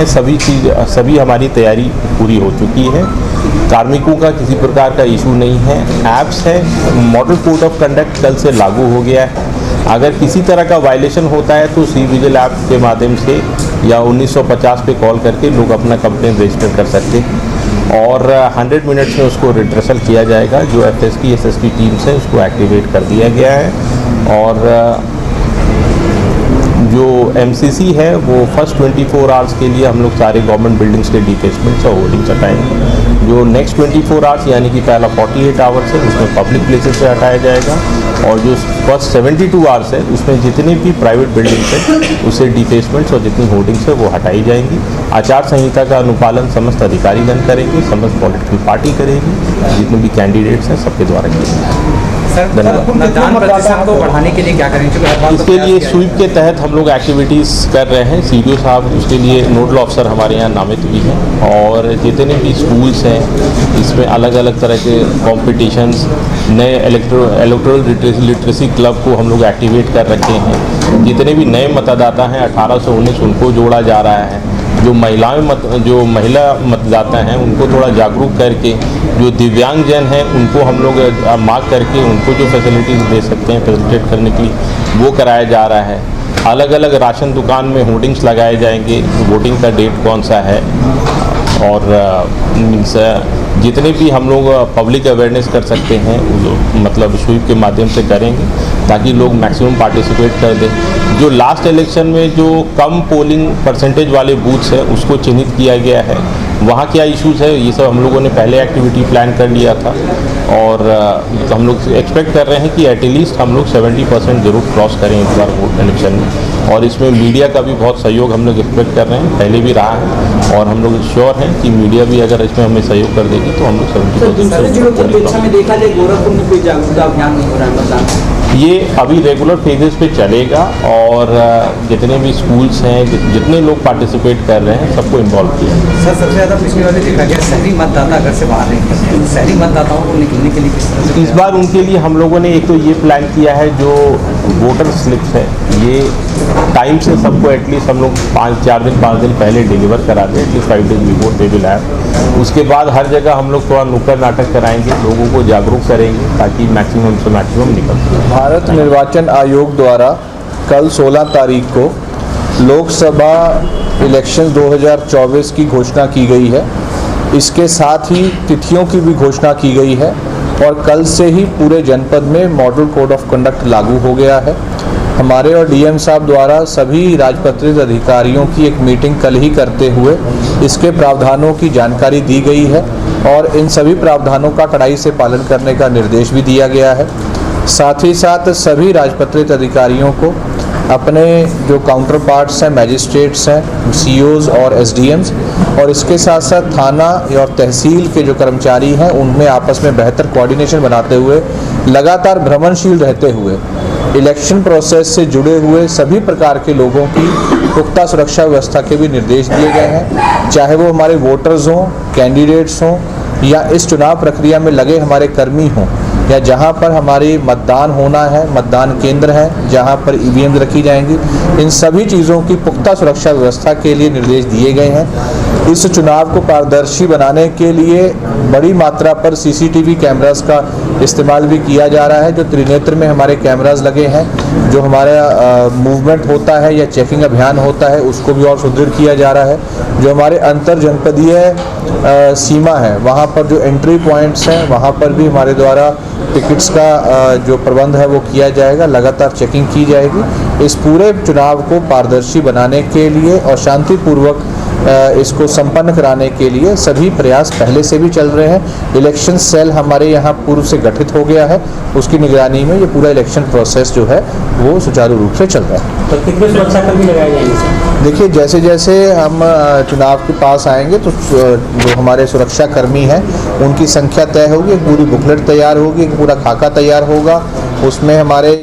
सभी हमारी तैयारी पूरी हो चुकी है। कार्मिकों का किसी प्रकार का इशू नहीं है। ऐप्स है, मॉडल कोड ऑफ कंडक्ट कल से लागू हो गया है। अगर किसी तरह का वायलेशन होता है तो सी विजिल ऐप के माध्यम से या 1950 पे कॉल करके लोग अपना कंप्लेंट रजिस्टर कर सकते हैं और 100 मिनट्स में उसको रिड्रेसल किया जाएगा। जो FSP SSP टीम्स है उसको एक्टिवेट कर दिया गया है और जो MCC है वो फर्स्ट 24 आवर्स के लिए हम लोग सारे गवर्नमेंट बिल्डिंग्स के डिफेसमेंट्स और होर्डिंग्स हटाएंगे। जो नेक्स्ट 24 आवर्स यानी कि पहला 48 आवर्स है उसमें पब्लिक प्लेसेस से हटाया जाएगा और जो फर्स्ट 72 आवर्स है उसमें जितने भी प्राइवेट बिल्डिंग्स हैं उससे डिफेसमेंट्स और जितनी होर्डिंग्स है वो हटाई जाएंगी। आचार संहिता का अनुपालन समस्त अधिकारीगण करेंगे, समस्त पॉलिटिकल पार्टी करेगी, जितने भी कैंडिडेट्स हैं सबके द्वारा किए जाएंगे। मतदान प्रतिशत को बढ़ाने के लिए क्या करेंगे? इसके लिए स्वीप के तहत हम लोग एक्टिविटीज़ कर रहे हैं। CDO साहब उसके लिए नोडल ऑफिसर हमारे यहाँ नामित भी हैं और जितने भी स्कूल्स हैं इसमें अलग अलग तरह के कॉम्पिटिशन्स, नए इलेक्टोरल लिटरेसी क्लब को हम लोग एक्टिवेट कर रखे हैं। जितने भी नए मतदाता हैं 18 से 19 उनको जोड़ा जा रहा है। जो महिला मतदाता हैं उनको थोड़ा जागरूक करके, जो दिव्यांगजन हैं उनको हम लोग मार्क करके उनको जो फैसिलिटीज़ दे सकते हैं फैसिलिटेट करने के लिए वो कराया जा रहा है। अलग अलग राशन दुकान में होर्डिंग्स लगाए जाएंगे, वोटिंग का डेट कौन सा है और मीन्स जितने भी हम लोग पब्लिक अवेयरनेस कर सकते हैं मतलब स्वीप के माध्यम से करेंगे ताकि लोग मैक्सिमम पार्टिसिपेट कर दें। जो लास्ट इलेक्शन में जो कम पोलिंग परसेंटेज वाले बूथ्स हैं उसको चिन्हित किया गया है, वहाँ क्या इश्यूज़ है ये सब हम लोगों ने पहले एक्टिविटी प्लान कर लिया था और हम लोग एक्सपेक्ट कर रहे हैं कि एटलीस्ट हम लोग 70% ज़रूर क्रॉस करें इस बार वोट इलेक्शन में। और इसमें मीडिया का भी बहुत सहयोग हम लोग एक्सपेक्ट कर रहे हैं, पहले भी रहा है और हम लोग श्योर हैं कि मीडिया भी अगर इसमें हमें सहयोग कर देगी तो हम लोग 70% देखा जाए गोरखपुर में कोई जागरूकता अभियान नहीं हो रहा है मतदान। ये अभी रेगुलर फेजेस पे चलेगा और जितने भी स्कूल्स हैं जितने लोग पार्टिसिपेट कर रहे हैं सबको इन्वॉल्व किया। सर सबसे ज़्यादा पिछली बार देखा गया शहरी मतदाता घर से बाहर नहीं निकलते, तो शहरी मतदाताओं को निकलने के लिए किस तरह से? इस बार उनके लिए हम लोगों ने एक तो ये प्लान किया है जो वोटर स्लिप्स है ये टाइम से सबको एटलीस्ट हम लोग 5 दिन पहले डिलीवर करा दें, at least 5 days before they will have. उसके बाद हर जगह हम लोग थोड़ा नुक्कड़ नाटक कराएंगे, लोगों को जागरूक करेंगे ताकि मैक्सिमम से मैक्सिमम निकल सके। भारत निर्वाचन आयोग द्वारा कल 16 तारीख को लोकसभा इलेक्शन 2024 की घोषणा की गई है। इसके साथ ही तिथियों की भी घोषणा की गई है और कल से ही पूरे जनपद में मॉडल कोड ऑफ कंडक्ट लागू हो गया है। हमारे और DM साहब द्वारा सभी राजपत्रित अधिकारियों की एक मीटिंग कल ही करते हुए इसके प्रावधानों की जानकारी दी गई है और इन सभी प्रावधानों का कड़ाई से पालन करने का निर्देश भी दिया गया है। साथ ही साथ सभी राजपत्रित अधिकारियों को अपने जो काउंटर पार्ट्स हैं, मैजिस्ट्रेट्स हैं, COs और SDMs और इसके साथ साथ थाना और तहसील के जो कर्मचारी हैं उनमें आपस में बेहतर कोऑर्डिनेशन बनाते हुए लगातार भ्रमणशील रहते हुए इलेक्शन प्रोसेस से जुड़े हुए सभी प्रकार के लोगों की पुख्ता सुरक्षा व्यवस्था के भी निर्देश दिए गए हैं, चाहे वो हमारे वोटर्स हों, कैंडिडेट्स हों या इस चुनाव प्रक्रिया में लगे हमारे कर्मी हों या जहां पर हमारी मतदान होना है, मतदान केंद्र है जहां पर EVM रखी जाएंगी, इन सभी चीज़ों की पुख्ता सुरक्षा व्यवस्था के लिए निर्देश दिए गए हैं। इस चुनाव को पारदर्शी बनाने के लिए बड़ी मात्रा पर CCTV कैमरास का इस्तेमाल भी किया जा रहा है। जो त्रिनेत्र में हमारे कैमरास लगे हैं, जो हमारा मूवमेंट होता है या चेकिंग अभियान होता है उसको भी और सुदृढ़ किया जा रहा है। जो हमारे अंतर जनपदीय सीमा है वहाँ पर जो एंट्री पॉइंट्स हैं वहाँ पर भी हमारे द्वारा टिकट्स का जो प्रबंध है वो किया जाएगा, लगातार चेकिंग की जाएगी। इस पूरे चुनाव को पारदर्शी बनाने के लिए और शांतिपूर्वक इसको संपन्न कराने के लिए सभी प्रयास पहले से भी चल रहे हैं। इलेक्शन सेल हमारे यहाँ पूर्व से गठित हो गया है, उसकी निगरानी में ये पूरा इलेक्शन प्रोसेस जो है वो सुचारू रूप से चल रहा है। तो कितने सुरक्षाकर्मी लगाए जाएंगे? देखिए जैसे जैसे हम चुनाव के पास आएंगे तो जो हमारे सुरक्षाकर्मी हैं उनकी संख्या तय होगी, एक पूरी बुकलेट तैयार होगी, एक पूरा खाका तैयार होगा, उसमें हमारे